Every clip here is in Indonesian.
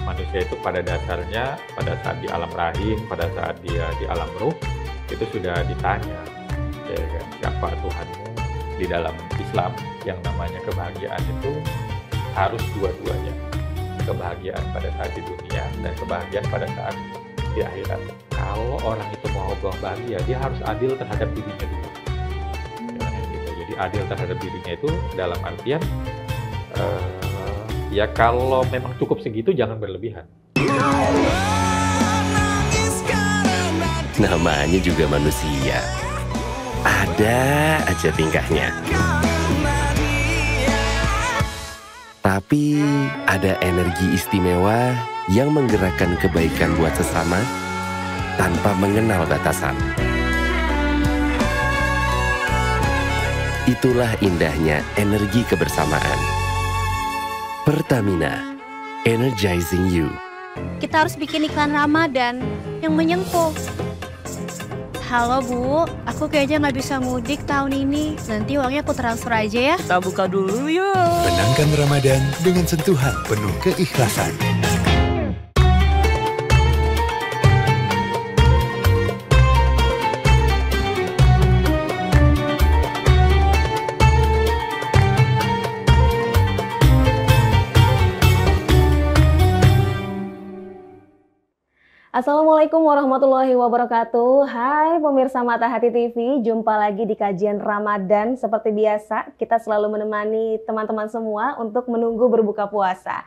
manusia itu pada dasarnya pada saat di alam rahim, pada saat dia di alam ruh itu sudah ditanya, ya kan, siapa Tuhanmu. Di dalam Islam yang namanya kebahagiaan itu harus dua-duanya, kebahagiaan pada saat di dunia dan kebahagiaan pada saat di akhirat. Kalau orang itu mau bahagia, dia harus adil terhadap dirinya dulu. Gitu. Jadi adil terhadap dirinya itu dalam artian ya kalau memang cukup segitu jangan berlebihan. Namanya juga manusia, ada aja tingkahnya. Tapi ada energi istimewa yang menggerakkan kebaikan buat sesama tanpa mengenal batasan. Itulah indahnya energi kebersamaan. Pertamina, energizing you. Kita harus bikin iklan Ramadan yang menyentuh. Halo Bu, aku kayaknya nggak bisa mudik tahun ini. Nanti uangnya aku transfer aja ya. Kita buka dulu yuk. Menangkan Ramadan dengan sentuhan penuh keikhlasan. Assalamualaikum warahmatullahi wabarakatuh. Hai pemirsa Mata Hati TV, jumpa lagi di kajian Ramadan. Seperti biasa, kita selalu menemani teman-teman semua untuk menunggu berbuka puasa.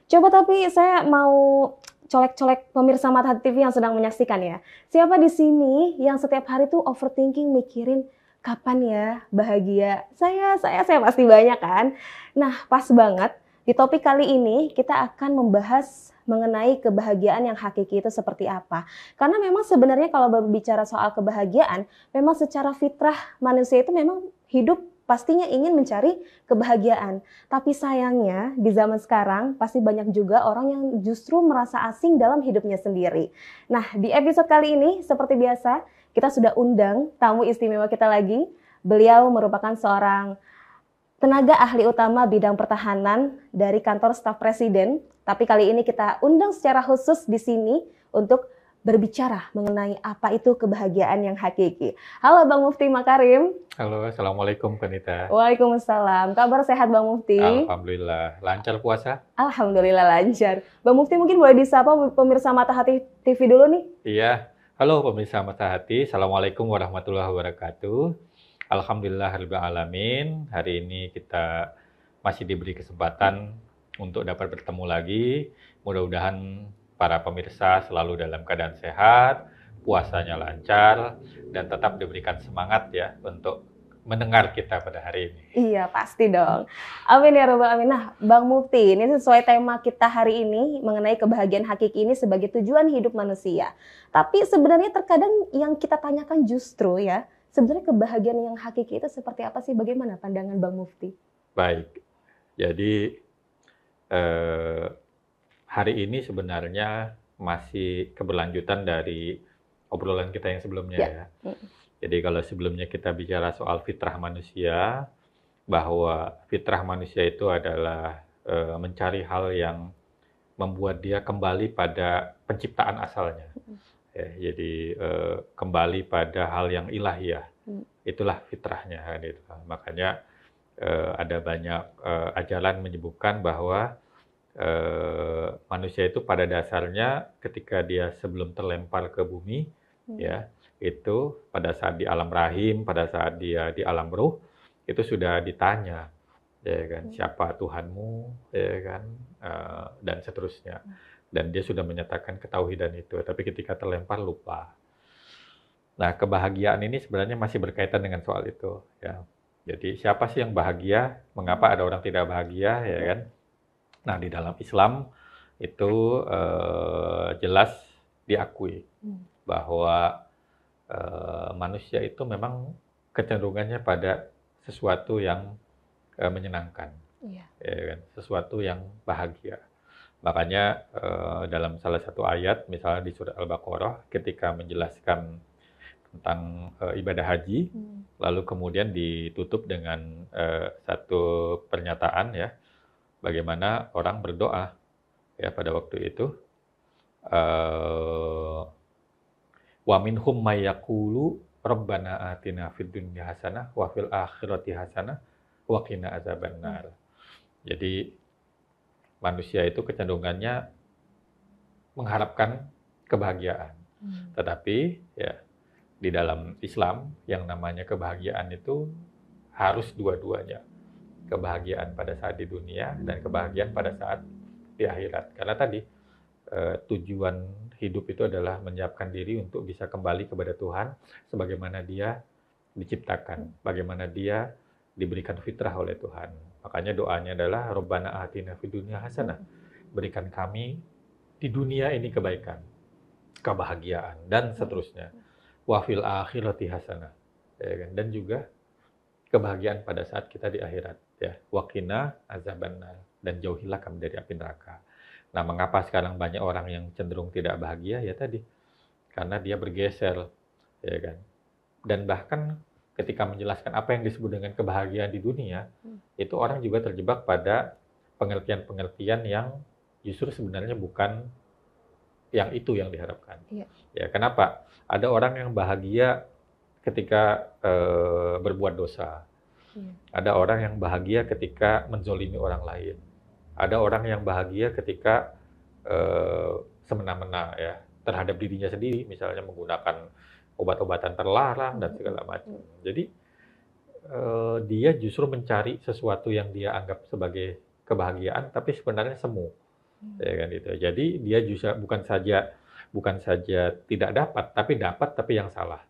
Coba tapi saya mau colek-colek pemirsa Mata Hati TV yang sedang menyaksikan ya. Siapa di sini yang setiap hari tuh overthinking mikirin kapan ya bahagia? Saya pasti banyak kan. Nah, pas banget di topik kali ini kita akan membahas mengenai kebahagiaan yang hakiki itu seperti apa. Karena memang sebenarnya kalau berbicara soal kebahagiaan, memang secara fitrah manusia itu memang hidup pastinya ingin mencari kebahagiaan. Tapi sayangnya di zaman sekarang pasti banyak juga orang yang justru merasa asing dalam hidupnya sendiri. Nah, di episode kali ini seperti biasa kita sudah undang tamu istimewa kita lagi. Beliau merupakan seorang tenaga ahli utama bidang pertahanan dari kantor staf presiden. Tapi kali ini kita undang secara khusus di sini untuk berbicara mengenai apa itu kebahagiaan yang hakiki. Halo Bang Mufti Makarim. Halo, Assalamualaikum Kanita. Waalaikumsalam. Kabar sehat Bang Mufti? Alhamdulillah. Lancar puasa? Alhamdulillah lancar. Bang Mufti mungkin boleh disapa pemirsa Mata Hati TV dulu nih? Iya. Halo pemirsa Mata Hati. Assalamualaikum warahmatullahi wabarakatuh. Alhamdulillahirabbil alamin. Hari ini kita masih diberi kesempatan untuk dapat bertemu lagi. Mudah-mudahan para pemirsa selalu dalam keadaan sehat, puasanya lancar, dan tetap diberikan semangat ya untuk mendengar kita pada hari ini. Iya, pasti dong. Amin ya rabbal alamin. Nah, Bang Mufti, ini sesuai tema kita hari ini mengenai kebahagiaan hakiki ini sebagai tujuan hidup manusia. Tapi sebenarnya terkadang yang kita tanyakan justru ya, sebenarnya kebahagiaan yang hakiki itu seperti apa sih? Bagaimana pandangan Bang Mufti? Baik, jadi hari ini sebenarnya masih keberlanjutan dari obrolan kita yang sebelumnya ya. Jadi kalau sebelumnya kita bicara soal fitrah manusia, bahwa fitrah manusia itu adalah mencari hal yang membuat dia kembali pada penciptaan asalnya. Ya, jadi kembali pada hal yang ilahiyah. Itulah fitrahnya. Gitu. Makanya ada banyak ajaran menyebutkan bahwa manusia itu pada dasarnya ketika dia sebelum terlempar ke bumi, ya itu pada saat di alam rahim, pada saat dia di alam ruh itu sudah ditanya, ya kan, siapa Tuhanmu, ya kan, dan seterusnya. Dan dia sudah menyatakan ketauhidan itu, tapi ketika terlempar lupa. Nah, kebahagiaan ini sebenarnya masih berkaitan dengan soal itu, ya. Jadi siapa sih yang bahagia? Mengapa ada orang tidak bahagia, ya kan? Nah, di dalam Islam itu jelas diakui bahwa manusia itu memang kecenderungannya pada sesuatu yang menyenangkan, ya kan? Sesuatu yang bahagia. Makanya dalam salah satu ayat, misalnya di surat Al-Baqarah, ketika menjelaskan tentang ibadah haji, lalu kemudian ditutup dengan satu pernyataan ya, bagaimana orang berdoa ya pada waktu itu. Wa minhum may yaqulu rabbana atina fid dunya hasanah wa fil akhirati hasanah wa qina azabannar. Jadi manusia itu kecenderungannya mengharapkan kebahagiaan. Tetapi ya di dalam Islam yang namanya kebahagiaan itu harus dua-duanya. Kebahagiaan pada saat di dunia dan kebahagiaan pada saat di akhirat. Karena tadi tujuan hidup itu adalah menyiapkan diri untuk bisa kembali kepada Tuhan sebagaimana dia diciptakan, bagaimana dia diberikan fitrah oleh Tuhan. Makanya doanya adalah Rabbana atina fid dunya hasanah. Berikan kami di dunia ini kebaikan, kebahagiaan dan seterusnya. Wa fil akhirati hasanah. Ya kan? Dan juga kebahagiaan pada saat kita di akhirat, ya. Wa qina azabannar, dan jauhilah kami dari api neraka. Nah, mengapa sekarang banyak orang yang cenderung tidak bahagia? Ya tadi, karena dia bergeser, ya kan. Dan bahkan ketika menjelaskan apa yang disebut dengan kebahagiaan di dunia, itu orang juga terjebak pada pengertian-pengertian yang justru sebenarnya bukan yang itu yang diharapkan. Ya, kenapa? Ada orang yang bahagia ketika berbuat dosa. Ada orang yang bahagia ketika menzolimi orang lain. Ada orang yang bahagia ketika semena-mena ya terhadap dirinya sendiri, misalnya menggunakan obat-obatan terlarang dan segala macam. Jadi dia justru mencari sesuatu yang dia anggap sebagai kebahagiaan, tapi sebenarnya semu, ya kan itu. Jadi dia juga bukan saja tidak dapat, tapi yang salah.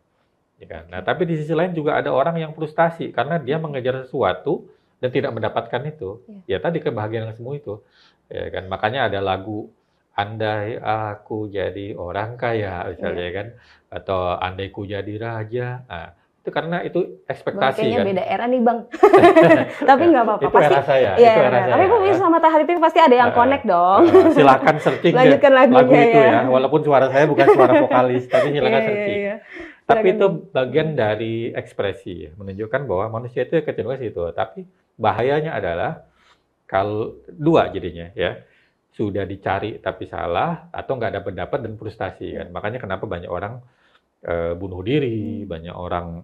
Ya kan? Nah, tapi di sisi lain juga ada orang yang frustasi karena dia mengejar sesuatu dan tidak mendapatkan itu. Ya tadi kebahagiaan yang semu itu. Ya kan? Makanya ada lagu andai aku jadi orang kaya misalnya kan, atau andai ku jadi raja. Nah, itu karena itu ekspektasi. Kayaknya kan. beda era nih Bang. Tapi nggak apa-apa. Itu era saya. Iya, itu era saya. Tapi pemirsa Matahari TV pasti ada yang connect dong. Silakan searching Lanjutkan lagu lagunya, itu ya. Walaupun suara saya bukan suara vokalis, tapi silakan searching. Tapi itu bagian dari ekspresi, menunjukkan bahwa manusia itu kecenderungan situ. Tapi bahayanya adalah kalau dua jadinya, ya sudah dicari tapi salah atau nggak ada pendapat dan frustasi kan. Makanya kenapa banyak orang bunuh diri, banyak orang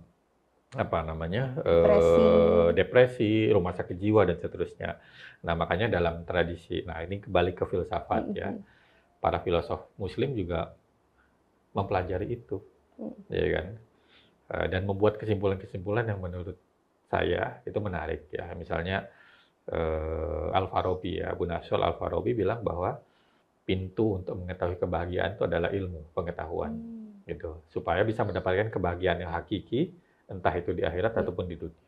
depresi, rumah sakit jiwa dan seterusnya. Nah makanya dalam tradisi, nah ini kembali ke filsafat ya, para filosof Muslim juga mempelajari itu. Ya kan, dan membuat kesimpulan-kesimpulan yang menurut saya itu menarik ya. Misalnya Al-Farabi ya, Abu Nasr Al-Farabi bilang bahwa pintu untuk mengetahui kebahagiaan itu adalah ilmu, pengetahuan, gitu, supaya bisa mendapatkan kebahagiaan yang hakiki, entah itu di akhirat ataupun di dunia,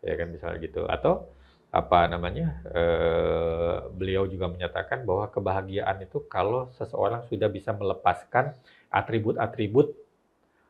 ya kan, misalnya gitu. Atau beliau juga menyatakan bahwa kebahagiaan itu kalau seseorang sudah bisa melepaskan atribut-atribut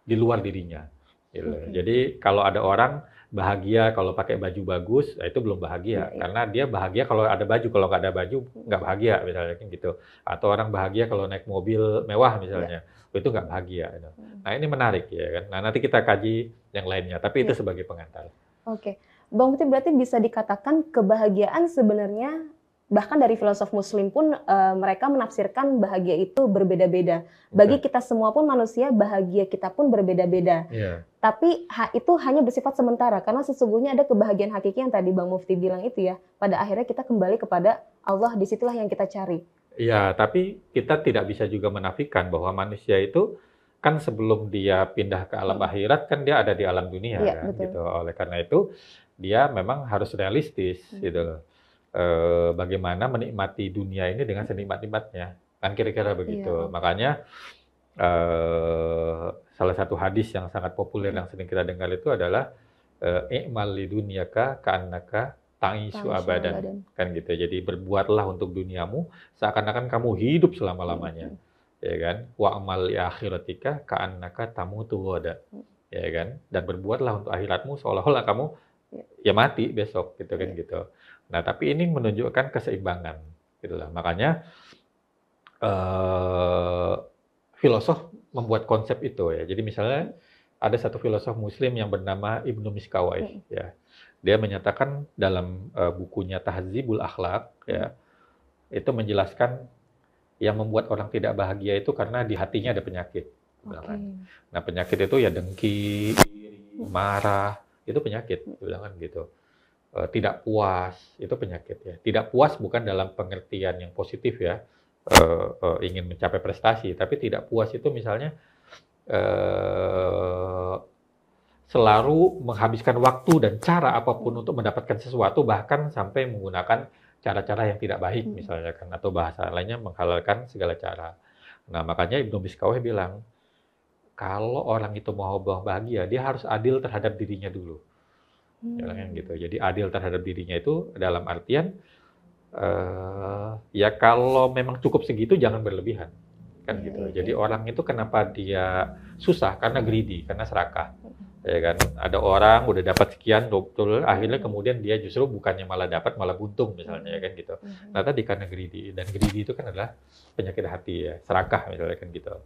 di luar dirinya. Gitu. Jadi kalau ada orang bahagia kalau pakai baju bagus, itu belum bahagia. Karena dia bahagia kalau ada baju, kalau nggak ada baju nggak bahagia misalnya gitu. Atau orang bahagia kalau naik mobil mewah misalnya, itu nggak bahagia. Gitu. Nah ini menarik ya kan. Nah nanti kita kaji yang lainnya, tapi itu sebagai pengantar. Oke, Bang Mufti, berarti bisa dikatakan kebahagiaan sebenarnya bahkan dari filosof Muslim pun mereka menafsirkan bahagia itu berbeda-beda. Bagi kita semua pun manusia, bahagia kita pun berbeda-beda. Tapi itu hanya bersifat sementara, karena sesungguhnya ada kebahagiaan hakiki yang tadi Bang Mufti bilang itu ya. Pada akhirnya kita kembali kepada Allah, disitulah yang kita cari. Iya, tapi kita tidak bisa juga menafikan bahwa manusia itu kan sebelum dia pindah ke alam akhirat kan dia ada di alam dunia kan, gitu. Oleh karena itu dia memang harus realistis gitu. Bagaimana menikmati dunia ini dengan senikmat-nikmatnya, kan kira-kira begitu. Makanya salah satu hadis yang sangat populer yang sering kita dengar itu adalah i'mal li dunyaka ka'annaka ta'isu abadan, kan gitu. Jadi berbuatlah untuk duniamu seakan-akan kamu hidup selama-lamanya, ya kan. Wa amal li akhiratika ka'annaka tamutu ghada, ya kan. Dan berbuatlah untuk akhiratmu seolah-olah kamu ya mati besok, gitu kan gitu. Nah, tapi ini menunjukkan keseimbangan, gitulah. Makanya filosof membuat konsep itu ya. Jadi misalnya ada satu filosof Muslim yang bernama Ibnu Miskawayh, ya. Dia menyatakan dalam bukunya Tahdzibul Akhlaq, ya, itu menjelaskan yang membuat orang tidak bahagia itu karena di hatinya ada penyakit. Bilang kan. Nah, penyakit itu ya dengki, iri, marah, itu penyakit, bilang kan gitu. Tidak puas, itu penyakit ya. Tidak puas bukan dalam pengertian yang positif ya, ingin mencapai prestasi, tapi tidak puas itu misalnya selalu menghabiskan waktu dan cara apapun untuk mendapatkan sesuatu, bahkan sampai menggunakan cara-cara yang tidak baik misalnya kan, atau bahasa lainnya menghalalkan segala cara. Nah, makanya Ibnu Miskaweh bilang, kalau orang itu mau bahagia, dia harus adil terhadap dirinya dulu. Gitu. Jadi adil terhadap dirinya itu dalam artian, ya kalau memang cukup segitu jangan berlebihan. Kan gitu. Jadi orang itu kenapa dia susah? Karena greedy, karena serakah. Ya kan, ada orang udah dapat sekian, betul, akhirnya kemudian dia justru bukannya malah dapat, malah buntung misalnya, ya kan gitu. Nah tadi karena greedy, dan greedy itu kan adalah penyakit hati ya, serakah misalnya kan gitu.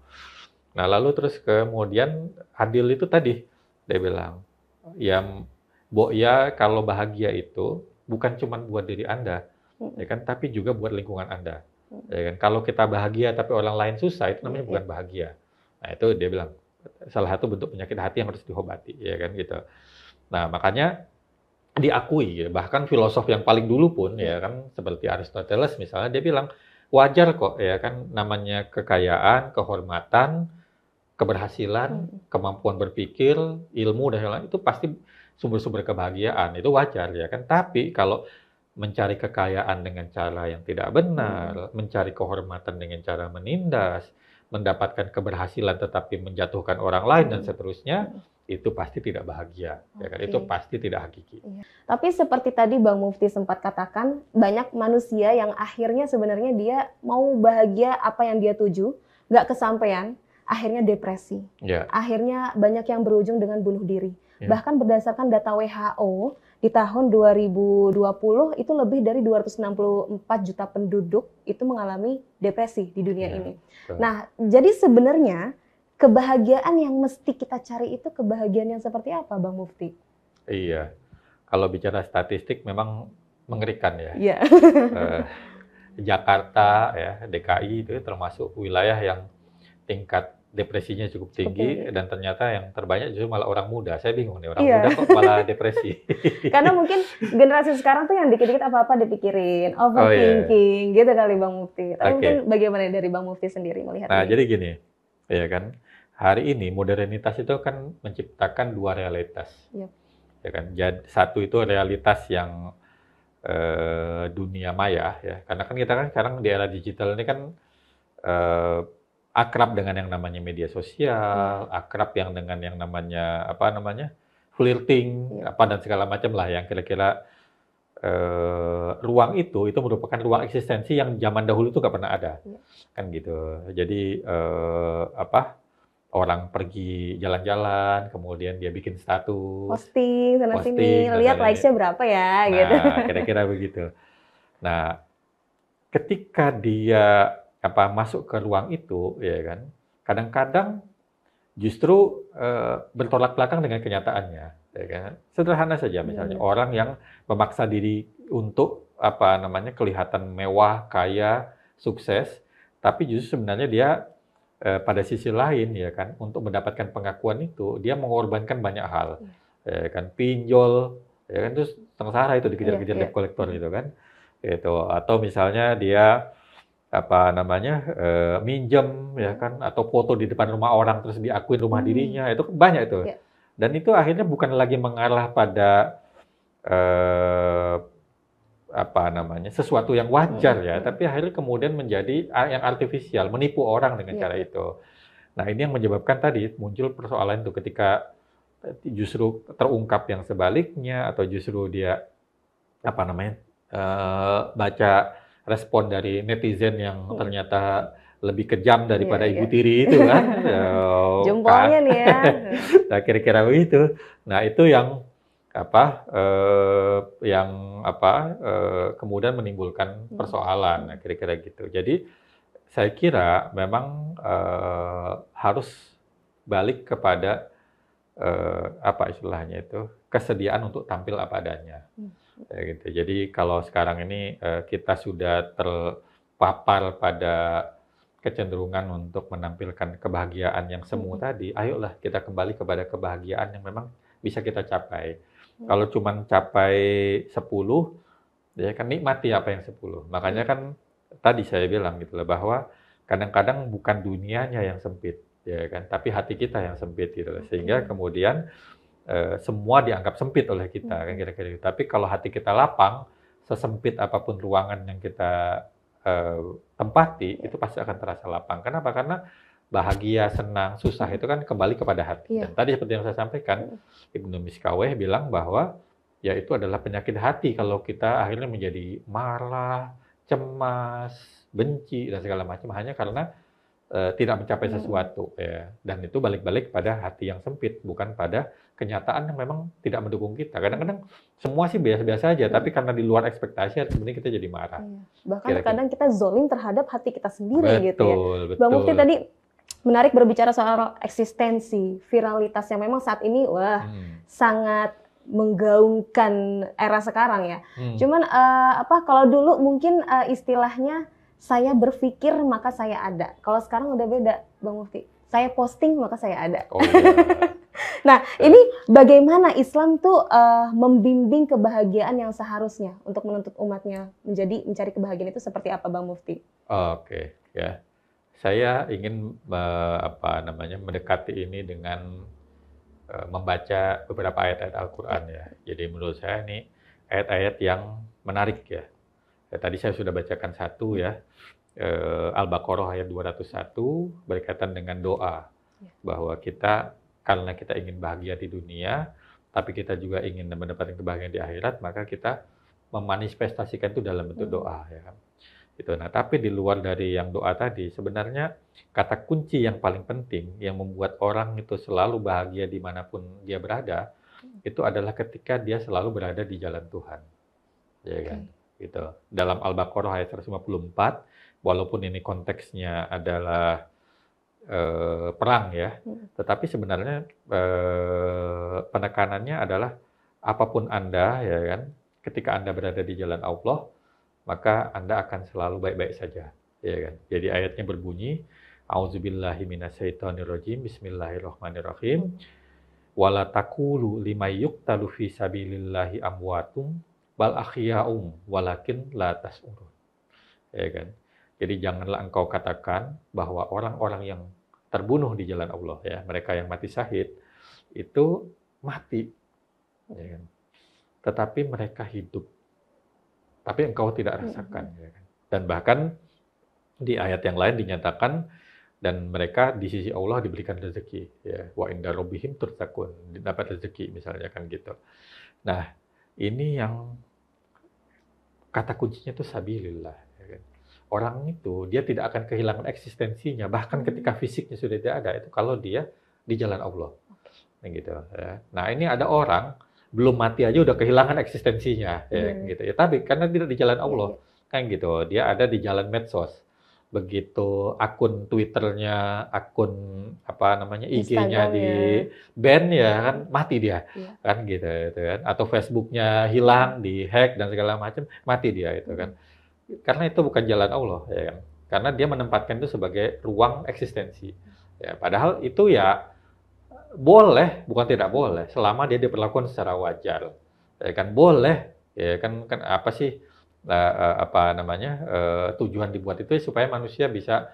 Nah lalu terus kemudian adil itu tadi, dia bilang, ya kalau bahagia itu bukan cuma buat diri Anda, ya kan, tapi juga buat lingkungan Anda. Ya kan, kalau kita bahagia tapi orang lain susah, itu namanya bukan bahagia. Nah itu dia bilang, salah satu bentuk penyakit hati yang harus diobati, ya kan gitu. Nah makanya diakui, ya, bahkan filosof yang paling dulu pun, ya kan, seperti Aristoteles misalnya, dia bilang wajar kok, ya kan, namanya kekayaan, kehormatan, keberhasilan, kemampuan berpikir, ilmu dan lain-lain itu pasti sumber-sumber kebahagiaan, itu wajar, ya kan. Tapi kalau mencari kekayaan dengan cara yang tidak benar, mencari kehormatan dengan cara menindas, mendapatkan keberhasilan tetapi menjatuhkan orang lain dan seterusnya, itu pasti tidak bahagia, ya kan? Itu pasti tidak hakiki. Tapi seperti tadi Bang Mufti sempat katakan, banyak manusia yang akhirnya sebenarnya dia mau bahagia apa yang dia tuju, nggak kesampaian, akhirnya depresi. Akhirnya banyak yang berujung dengan bunuh diri. Bahkan berdasarkan data WHO, di tahun 2020 itu lebih dari 264 juta penduduk itu mengalami depresi di dunia ini. Nah, jadi sebenarnya kebahagiaan yang mesti kita cari itu kebahagiaan yang seperti apa, Bang Mufti? Iya, kalau bicara statistik memang mengerikan ya. Jakarta, ya, DKI itu termasuk wilayah yang tingkat depresinya cukup tinggi, dan ternyata yang terbanyak justru malah orang muda. Saya bingung nih, orang muda kok malah depresi. Karena mungkin generasi sekarang tuh yang dikit-dikit apa-apa dipikirin, overthinking, gitu kali Bang Mufti. Tapi mungkin bagaimana dari Bang Mufti sendiri melihat ini? Jadi gini, ya kan, hari ini modernitas itu kan menciptakan dua realitas. Ya kan, satu itu realitas yang dunia maya, ya. Karena kan kita kan sekarang di era digital ini kan akrab dengan yang namanya media sosial, akrab dengan yang namanya flirting, dan segala macam lah yang kira-kira ruang itu merupakan ruang eksistensi yang zaman dahulu itu nggak pernah ada, kan gitu. Jadi orang pergi jalan-jalan, kemudian dia bikin status, posting sana sini, lihat likes-nya berapa ya, gitu. Kira-kira begitu. Nah, ketika dia masuk ke ruang itu, ya kan, kadang-kadang justru bertolak belakang dengan kenyataannya, ya kan. Sederhana saja, misalnya orang yang memaksa diri untuk kelihatan mewah, kaya, sukses, tapi justru sebenarnya dia pada sisi lain, ya kan, untuk mendapatkan pengakuan itu dia mengorbankan banyak hal, ya kan, pinjol, ya kan, terus sengsara itu dikejar-kejar debt collector gitu kan, itu, atau misalnya dia minjem, ya kan, atau foto di depan rumah orang terus diakuin rumah dirinya, itu banyak itu. Dan itu akhirnya bukan lagi mengarah pada sesuatu yang wajar ya, tapi akhirnya kemudian menjadi yang artifisial, menipu orang dengan cara itu. Nah, ini yang menyebabkan tadi muncul persoalan itu ketika justru terungkap yang sebaliknya, atau justru dia baca respon dari netizen yang ternyata lebih kejam daripada ibu tiri itu kan. Jempolnya nih ya. Nah, kira-kira begitu. Nah, itu yang kemudian menimbulkan persoalan. Nah, kira-kira gitu. Jadi saya kira memang harus balik kepada istilahnya itu, kesediaan untuk tampil apa adanya. Ya, gitu. Jadi kalau sekarang ini kita sudah terpapar pada kecenderungan untuk menampilkan kebahagiaan yang semu tadi, ayolah kita kembali kepada kebahagiaan yang memang bisa kita capai. Kalau cuma capai 10, ya kan nikmati apa yang 10. Makanya kan tadi saya bilang gitu loh, bahwa kadang-kadang bukan dunianya yang sempit, ya kan, tapi hati kita yang sempit gitu loh. Sehingga kemudian semua dianggap sempit oleh kita kan kira-kira gitu. Tapi kalau hati kita lapang, sesempit apapun ruangan yang kita tempati, itu pasti akan terasa lapang. Kenapa? Karena bahagia, senang, susah itu kan kembali kepada hati. Dan tadi seperti yang saya sampaikan, Ibnu Miskaweh bilang bahwa ya itu adalah penyakit hati kalau kita akhirnya menjadi marah, cemas, benci dan segala macam hanya karena tidak mencapai sesuatu, ya. Dan itu balik-balik pada hati yang sempit, bukan pada kenyataan yang memang tidak mendukung kita. Kadang-kadang semua sih biasa-biasa aja, tapi karena di luar ekspektasi, kemudian kita jadi marah. Bahkan kadang kita zolim terhadap hati kita sendiri, gitu ya. Betul. Bang Mufti tadi menarik berbicara soal eksistensi, viralitas yang memang saat ini sangat menggaungkan era sekarang ya. Cuman kalau dulu mungkin istilahnya saya berpikir maka saya ada. Kalau sekarang udah beda, Bang Mufti. Saya posting maka saya ada. Oh, iya. Nah, ini bagaimana Islam tuh membimbing kebahagiaan yang seharusnya untuk menuntut umatnya mencari kebahagiaan itu seperti apa, Bang Mufti? Oke, ya. Saya ingin mendekati ini dengan membaca beberapa ayat-ayat Al-Quran ya. Jadi menurut saya ini ayat-ayat yang menarik ya. Tadi saya sudah bacakan satu ya, Al-Baqarah ayat 201 berkaitan dengan doa. Bahwa kita, karena kita ingin bahagia di dunia, tapi kita juga ingin mendapatkan kebahagiaan di akhirat, maka kita memanifestasikan itu dalam bentuk doa. Ya. Gitu. Nah, tapi di luar dari yang doa tadi, sebenarnya kata kunci yang paling penting, yang membuat orang itu selalu bahagia dimanapun dia berada, itu adalah ketika dia selalu berada di jalan Tuhan. Ya kan? Gitu. Dalam Al-Baqarah ayat 154, walaupun ini konteksnya adalah perang ya, tetapi sebenarnya penekanannya adalah apapun Anda ya kan, ketika Anda berada di jalan Allah, maka Anda akan selalu baik-baik saja, ya kan. Jadi ayatnya berbunyi, A'udzubillahi minasyaitonirrajim, Bismillahirrahmanirrahim. Wala taqulu liman yuqtalu fi sabilillahi amwatum bal ahya'um walakin la tas'urun. Ya kan? Jadi janganlah engkau katakan bahwa orang-orang yang terbunuh di jalan Allah ya, mereka yang mati syahid itu mati. Ya kan? Tetapi mereka hidup. Tapi engkau tidak rasakan ya kan? Dan bahkan di ayat yang lain dinyatakan dan mereka di sisi Allah diberikan rezeki ya, wa inda rabbihim turzaqun, dapat rezeki misalnya kan gitu. Nah, ini yang kata kuncinya itu sabilillah ya kan. Orang itu dia tidak akan kehilangan eksistensinya bahkan ketika fisiknya sudah tidak ada, itu kalau dia di jalan Allah. Gitu ya. Nah, ini ada orang belum mati aja udah kehilangan eksistensinya ya gitu ya. Tapi karena tidak di jalan Allah kan gitu. Dia ada di jalan medsos. Begitu akun Twitternya, akun IG-nya di ban ya kan mati dia. Kan gitu kan. Atau Facebooknya hilang, di-hack dan segala macam, mati dia itu kan. Karena itu bukan jalan Allah ya kan. Karena dia menempatkan itu sebagai ruang eksistensi. Ya, padahal itu ya boleh, bukan tidak boleh, selama dia diperlakukan secara wajar. Ya kan boleh, ya kan apa sih tujuan dibuat itu supaya manusia bisa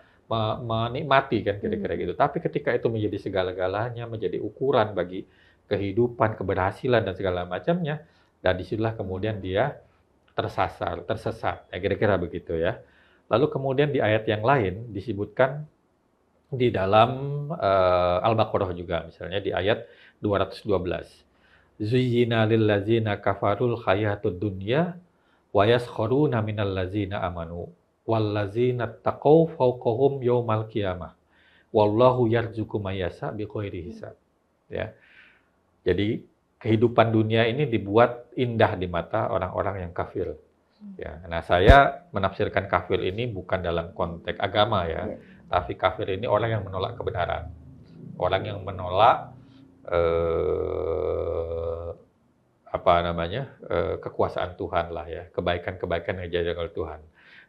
menikmati kan kira-kira gitu. Tapi ketika itu menjadi segala-galanya, menjadi ukuran bagi kehidupan, keberhasilan dan segala macamnya, dan disitulah kemudian dia tersesat, ya kira-kira begitu ya. Lalu kemudian di ayat yang lain disebutkan di dalam Al-Baqarah juga, misalnya di ayat 212. Zuyyina lillazina kafarul hayatud dunya wa yaskharuna minal ladzina amanu wallazina taqaw fawqahum yaumal qiyamah wallahu yarzuqu may yasha bighairi hisab. Ya. Jadi kehidupan dunia ini dibuat indah di mata orang-orang yang kafir. Ya. Nah, saya menafsirkan kafir ini bukan dalam konteks agama ya. Tapi kafir ini orang yang menolak kebenaran. Orang yang menolak kekuasaan Tuhan lah ya, kebaikan-kebaikan yang diajarkan oleh Tuhan.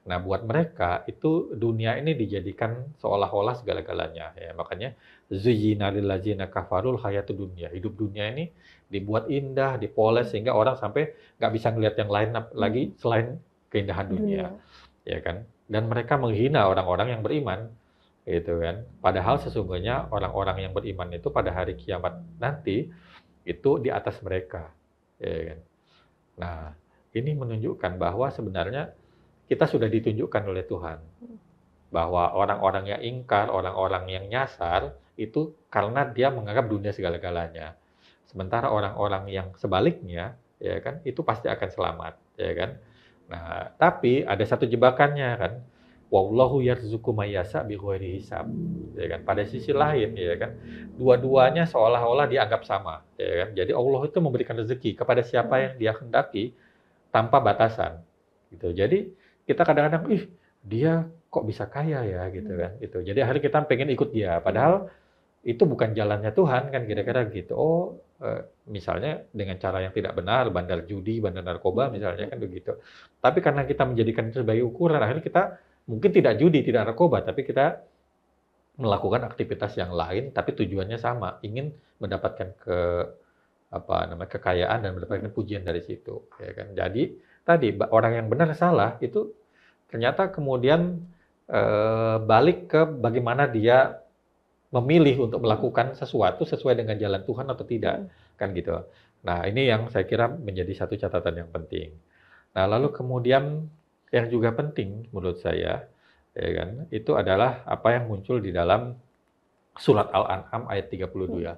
Nah, buat mereka itu dunia ini dijadikan seolah-olah segala-galanya. Ya, makanya zuyyina lil ladzina kafarul hayatud dunya. Hidup dunia ini dibuat indah, dipoles sehingga orang sampai nggak bisa ngelihat yang lain lagi selain keindahan dunia. Ya kan? Dan mereka menghina orang-orang yang beriman, gitu kan. Padahal sesungguhnya orang-orang yang beriman itu pada hari kiamat nanti itu di atas mereka. Ya kan? Nah, ini menunjukkan bahwa sebenarnya kita sudah ditunjukkan oleh Tuhan bahwa orang-orang yang ingkar, orang-orang yang nyasar itu karena dia menganggap dunia segala-galanya. Sementara orang-orang yang sebaliknya, ya kan, itu pasti akan selamat, ya kan. Nah, tapi ada satu jebakannya kan. Wallahu yarzuqu may yasha bighairi hisab. Ya kan. Pada sisi lain, ya kan, dua-duanya seolah-olah dianggap sama, ya kan. Jadi Allah itu memberikan rezeki kepada siapa yang Dia hendaki tanpa batasan. Gitu. Jadi kita kadang-kadang, dia kok bisa kaya ya, gitu kan. Gitu. Jadi akhirnya kita pengen ikut dia, padahal itu bukan jalannya Tuhan kan, kira-kira gitu. Misalnya dengan cara yang tidak benar, bandar judi, bandar narkoba misalnya kan begitu. Tapi karena kita menjadikan itu sebagai ukuran, akhirnya kita mungkin tidak judi, tidak narkoba, tapi kita melakukan aktivitas yang lain, tapi tujuannya sama, ingin mendapatkan kekayaan dan mendapatkan pujian dari situ, ya kan. Jadi tadi orang yang benar salah itu ternyata kemudian balik ke bagaimana dia memilih untuk melakukan sesuatu sesuai dengan jalan Tuhan atau tidak, kan gitu. Nah, ini yang saya kira menjadi satu catatan yang penting. Nah, lalu kemudian yang juga penting menurut saya, ya kan, itu adalah apa yang muncul di dalam surat Al-An'am ayat 32.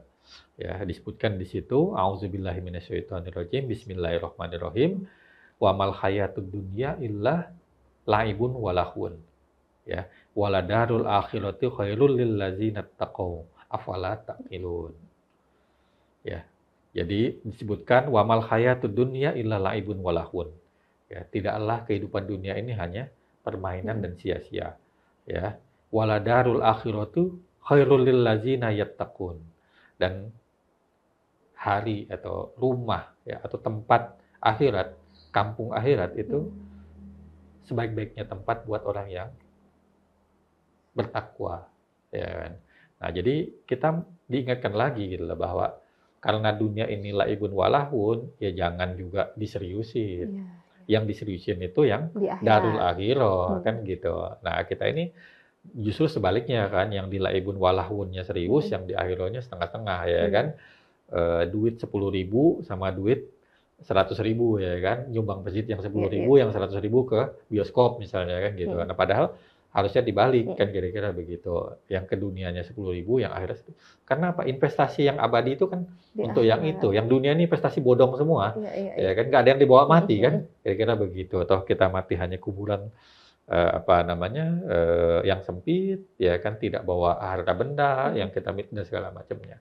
Ya, disebutkan di situ, A'udzubillahi minasyaitonirrajim, Bismillahirrahmanirrahim, wa mal hayatud dunya illa laibun walahun. Ya, waladarul akhirati khairul lil ladzina taqau afala taqilun. Ya. Jadi disebutkan wa mal hayatud dunya illa laibun walahun. Ya, tidaklah kehidupan dunia ini hanya permainan dan sia-sia. Ya. Waladarul akhiratu khairul lil ladzina yattaqun. Dan hari atau rumah ya atau tempat akhirat, kampung akhirat itu sebaik-baiknya tempat buat orang yang bertakwa, ya kan. Nah, jadi kita diingatkan lagi gitu loh bahwa karena dunia ini laibun walahun, ya jangan juga diseriusin. Yang diseriusin itu yang darul akhirah, kan gitu. Nah, kita ini justru sebaliknya kan, yang di laibun walahunnya serius, yang di akhirahnya setengah-setengah, ya kan. Duit 10.000 sama duit 100.000, ya kan, nyumbang masjid yang 10.000, yang 100.000 ke bioskop misalnya kan gitu. Nah, padahal harusnya dibalik kan, kira-kira begitu. Yang ke dunianya 10.000, yang akhirnya karena apa? Investasi yang abadi itu kan untuk yang itu. Yang dunia ini investasi bodong semua, ya kan, nggak ada yang dibawa mati kan, kira-kira begitu. Atau kita mati hanya kuburan yang sempit, ya kan, tidak bawa harta benda yang kita miliki dan segala macamnya.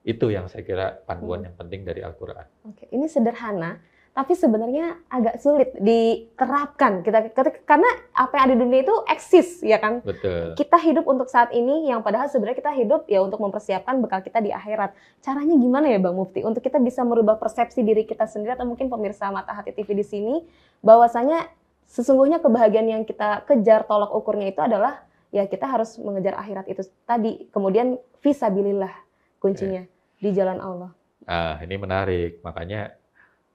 Itu yang saya kira panduan yang penting dari Al-Quran. Oke, ini sederhana, tapi sebenarnya agak sulit diterapkan. Karena apa yang ada di dunia itu eksis, ya kan? Betul. Kita hidup untuk saat ini, yang padahal sebenarnya kita hidup ya untuk mempersiapkan bekal kita di akhirat. Caranya gimana ya Bang Mufti? Untuk kita bisa merubah persepsi diri kita sendiri, atau mungkin pemirsa Mata Hati TV di sini, bahwasanya sesungguhnya kebahagiaan yang kita kejar, tolak ukurnya itu adalah ya kita harus mengejar akhirat itu tadi. Kemudian fisabilillah kuncinya di jalan Allah. Nah, ini menarik. Makanya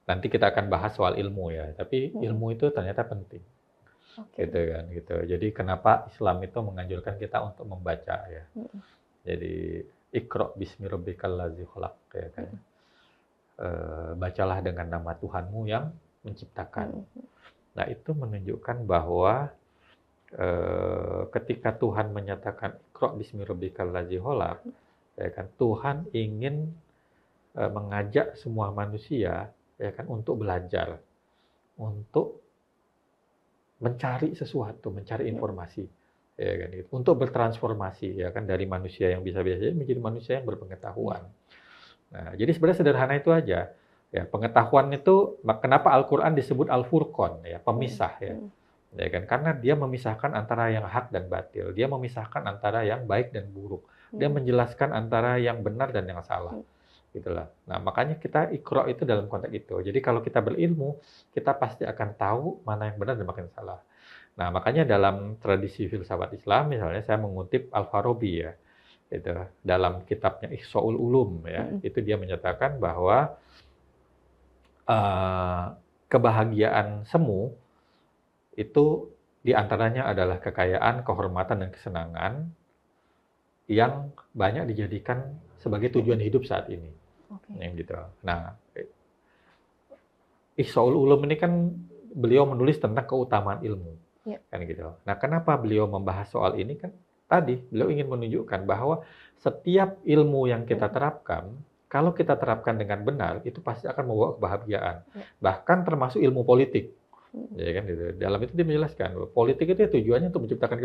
nanti kita akan bahas soal ilmu ya. Tapi ilmu itu ternyata penting. Gitu kan, gitu. Jadi kenapa Islam itu menganjurkan kita untuk membaca ya. Jadi Iqra bismi rabbikal ladzi khalaq, ya kan. Bacalah dengan nama Tuhanmu yang menciptakan. Nah, itu menunjukkan bahwa ketika Tuhan menyatakan Iqra bismi rabbikal ladzi khalaq, ya kan, Tuhan ingin mengajak semua manusia, ya kan, untuk belajar, untuk mencari sesuatu, mencari informasi, ya kan, gitu. Untuk bertransformasi, ya kan, dari manusia yang biasa-biasa menjadi manusia yang berpengetahuan. Nah, jadi sebenarnya sederhana itu aja. Ya, pengetahuan itu kenapa Al-Qur'an disebut Al-Furqan, ya, pemisah, ya. Ya kan, karena dia memisahkan antara yang hak dan batil, dia memisahkan antara yang baik dan buruk. Dia menjelaskan antara yang benar dan yang salah. Gitulah. Nah, makanya kita Iqra itu dalam konteks itu. Jadi kalau kita berilmu, kita pasti akan tahu mana yang benar dan mana yang salah. Nah, makanya dalam tradisi filsafat Islam, misalnya saya mengutip Al-Farabi ya, itu dalam kitabnya Ihsaul Ulum ya, itu dia menyatakan bahwa kebahagiaan semu itu diantaranya adalah kekayaan, kehormatan, dan kesenangan yang banyak dijadikan sebagai tujuan hidup saat ini. Gitu. Nah, Ihsaul Ulum ini kan beliau menulis tentang keutamaan ilmu. Kan gitu. Nah, kenapa beliau membahas soal ini kan? Tadi beliau ingin menunjukkan bahwa setiap ilmu yang kita terapkan, kalau kita terapkan dengan benar, itu pasti akan membawa kebahagiaan. Bahkan termasuk ilmu politik. Ya kan gitu. Dalam itu dia menjelaskan bahwa politik itu tujuannya untuk menciptakan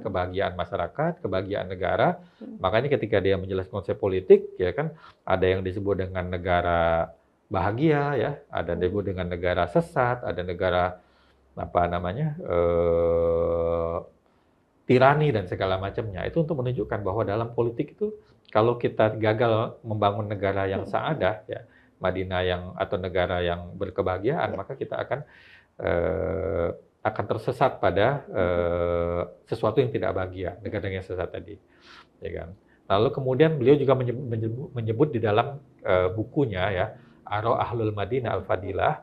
kebahagiaan masyarakat, kebahagiaan negara. Makanya ketika dia menjelaskan konsep politik, ya kan, ada yang disebut dengan negara bahagia, ya, ada yang disebut dengan negara sesat, ada negara tirani dan segala macamnya. Itu untuk menunjukkan bahwa dalam politik itu kalau kita gagal membangun negara yang saadah, ya, Madinah atau negara yang berkebahagiaan, maka kita akan tersesat pada sesuatu yang tidak bahagia, negara yang sesat tadi, ya kan. Lalu kemudian beliau juga menyebut di dalam bukunya ya, Aro Ahlul Madinah Al-Fadilah,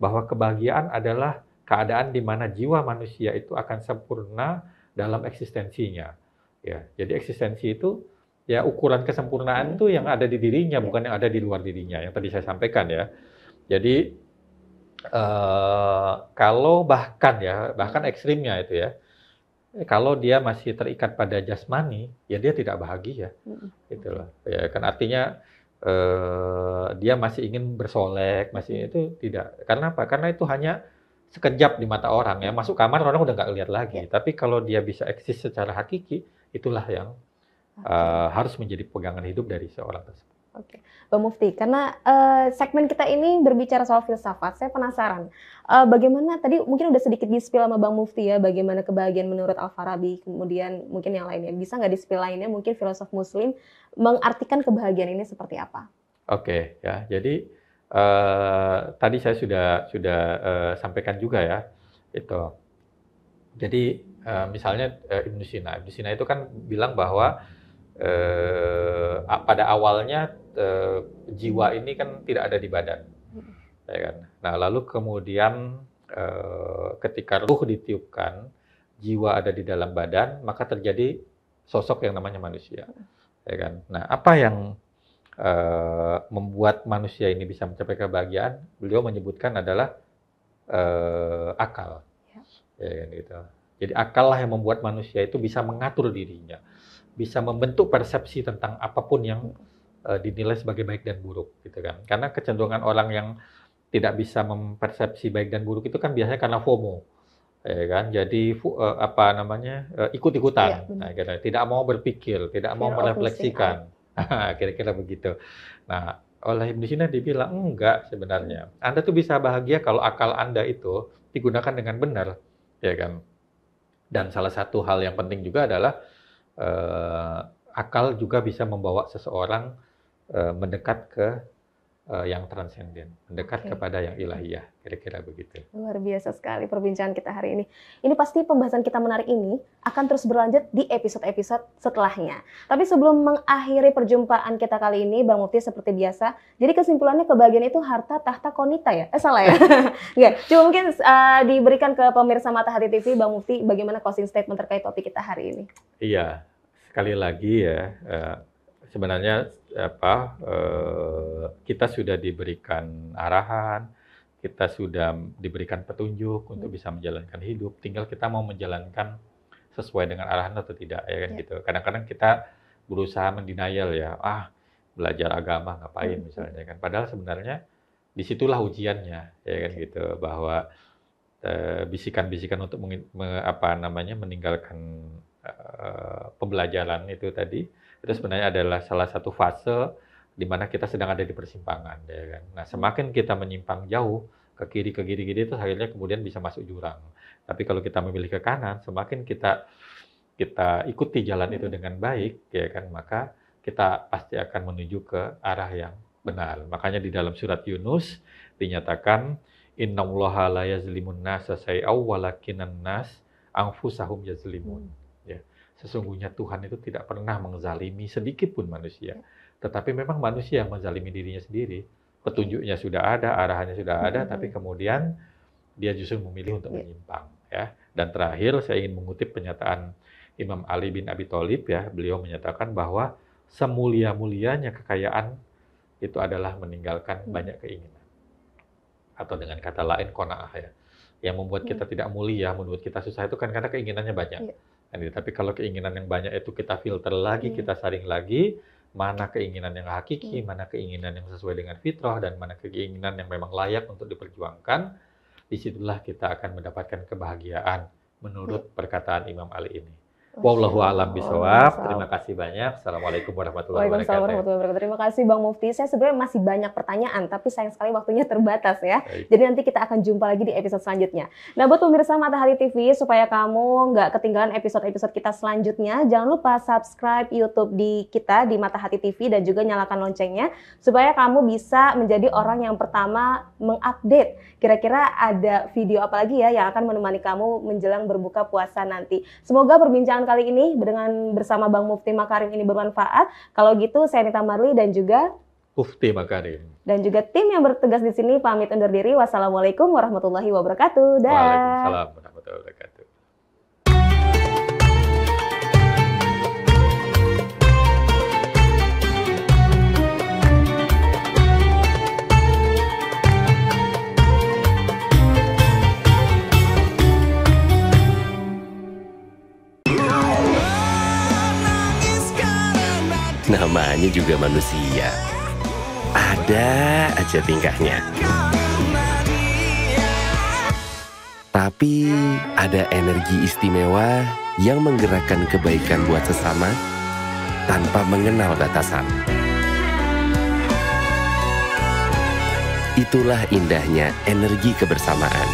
bahwa kebahagiaan adalah keadaan di mana jiwa manusia itu akan sempurna dalam eksistensinya. Ya, jadi eksistensi itu ya ukuran kesempurnaan itu yang ada di dirinya, bukan yang ada di luar dirinya. Yang tadi saya sampaikan ya. Jadi kalau bahkan ekstrimnya itu ya, kalau dia masih terikat pada jasmani, ya dia tidak bahagia. Gitu loh. Ya kan artinya dia masih ingin bersolek, masih itu tidak. Karena apa? Karena itu hanya sekejap di mata orang ya, masuk kamar orang udah nggak lihat lagi. Tapi kalau dia bisa eksis secara hakiki, itulah yang harus menjadi pegangan hidup dari seorang tersebut. Oke, Bang Mufti, karena segmen kita ini berbicara soal filsafat, saya penasaran bagaimana tadi mungkin udah sedikit di-spill sama Bang Mufti ya, bagaimana kebahagiaan menurut Al-Farabi, kemudian mungkin yang lainnya. Bisa nggak di-spill lainnya, mungkin filosof Muslim mengartikan kebahagiaan ini seperti apa? Oke, ya, jadi tadi saya sudah sampaikan juga ya, itu. Jadi misalnya Ibnu Sina itu kan bilang bahwa pada awalnya jiwa ini kan tidak ada di badan, ya kan. Nah lalu kemudian ketika ruh ditiupkan, jiwa ada di dalam badan, maka terjadi sosok yang namanya manusia, ya kan. Nah apa yang membuat manusia ini bisa mencapai kebahagiaan? Beliau menyebutkan adalah akal, ya kan gitu. Jadi akal lah yang membuat manusia itu bisa mengatur dirinya, bisa membentuk persepsi tentang apapun yang dinilai sebagai baik dan buruk, gitu kan. Karena kecenderungan orang yang tidak bisa mempersepsi baik dan buruk itu kan biasanya karena FOMO, ya kan. Jadi ikut-ikutan, nah, tidak mau berpikir, tidak mau merefleksikan, kira-kira begitu. Nah, oleh Ibnu Sina dibilang enggak sebenarnya. Anda tuh bisa bahagia kalau akal Anda itu digunakan dengan benar, ya kan. Dan salah satu hal yang penting juga adalah akal juga bisa membawa seseorang mendekat ke yang transenden, mendekat kepada yang ilahiyah, kira-kira begitu. Luar biasa sekali perbincangan kita hari ini. Ini pasti pembahasan kita menarik ini akan terus berlanjut di episode-episode setelahnya. Tapi sebelum mengakhiri perjumpaan kita kali ini, Bang Mufti seperti biasa, jadi kesimpulannya kebahagiaan itu harta tahta konita ya? Salah ya? Nggak, cuma mungkin diberikan ke pemirsa Mata Hati TV, Bang Mufti, bagaimana closing statement terkait topik kita hari ini? Iya, sekali lagi ya, sebenarnya kita sudah diberikan arahan, kita sudah diberikan petunjuk untuk bisa menjalankan hidup. Tinggal kita mau menjalankan sesuai dengan arahan atau tidak, ya kan gitu. Kadang-kadang kita berusaha mendenial ya, belajar agama ngapain misalnya kan. Padahal sebenarnya disitulah ujiannya, ya kan gitu, bahwa bisikan-bisikan untuk meninggalkan pembelajaran itu tadi, itu sebenarnya adalah salah satu fase di mana kita sedang ada di persimpangan, ya kan. Nah, semakin kita menyimpang jauh ke kiri itu akhirnya kemudian bisa masuk jurang. Tapi kalau kita memilih ke kanan, semakin kita ikuti jalan itu dengan baik, ya kan, maka kita pasti akan menuju ke arah yang benar. Makanya di dalam surat Yunus dinyatakan innallaha la yazlimun nasa syai'aw walakinnan nas anfusahum yazlimun. Ya, sesungguhnya Tuhan itu tidak pernah menzalimi sedikit pun manusia. Tetapi memang manusia yang menzalimi dirinya sendiri. Petunjuknya sudah ada, arahannya sudah ada, tapi kemudian dia justru memilih untuk menyimpang. Ya. Dan terakhir saya ingin mengutip pernyataan Imam Ali bin Abi Thalib, ya. Beliau menyatakan bahwa semulia-mulianya kekayaan itu adalah meninggalkan banyak keinginan. Atau dengan kata lain qanaah, ya. Yang membuat kita tidak mulia, membuat kita susah itu kan karena keinginannya banyak. Tapi kalau keinginan yang banyak itu kita filter lagi, kita saring lagi, mana keinginan yang hakiki, mana keinginan yang sesuai dengan fitrah, dan mana keinginan yang memang layak untuk diperjuangkan, disitulah kita akan mendapatkan kebahagiaan menurut perkataan Imam Ali ini. Wallahu a'lam bishawab. Terima kasih banyak. Assalamualaikum warahmatullahi wabarakatuh. Terima kasih Bang Mufti. Saya sebenarnya masih banyak pertanyaan, tapi sayang sekali waktunya terbatas ya. Jadi nanti kita akan jumpa lagi di episode selanjutnya. Nah, buat pemirsa Matahari TV, supaya kamu nggak ketinggalan episode-episode kita selanjutnya, jangan lupa subscribe YouTube di kita di Matahari TV dan juga nyalakan loncengnya, supaya kamu bisa menjadi orang yang pertama mengupdate kira-kira ada video apa lagi ya yang akan menemani kamu menjelang berbuka puasa nanti. Semoga perbincangan kali ini bersama Bang Mufti Makarim ini bermanfaat. Kalau gitu saya Nita Marli dan juga Mufti Makarim dan juga tim yang bertugas di sini pamit undur diri. Wassalamualaikum warahmatullahi wabarakatuh. Waalaikumsalam warahmatullahi wabarakatuh. Namanya juga manusia, ada aja tingkahnya. Tapi ada energi istimewa yang menggerakkan kebaikan buat sesama tanpa mengenal batasan. Itulah indahnya energi kebersamaan.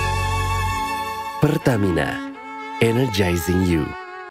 Pertamina, energizing you.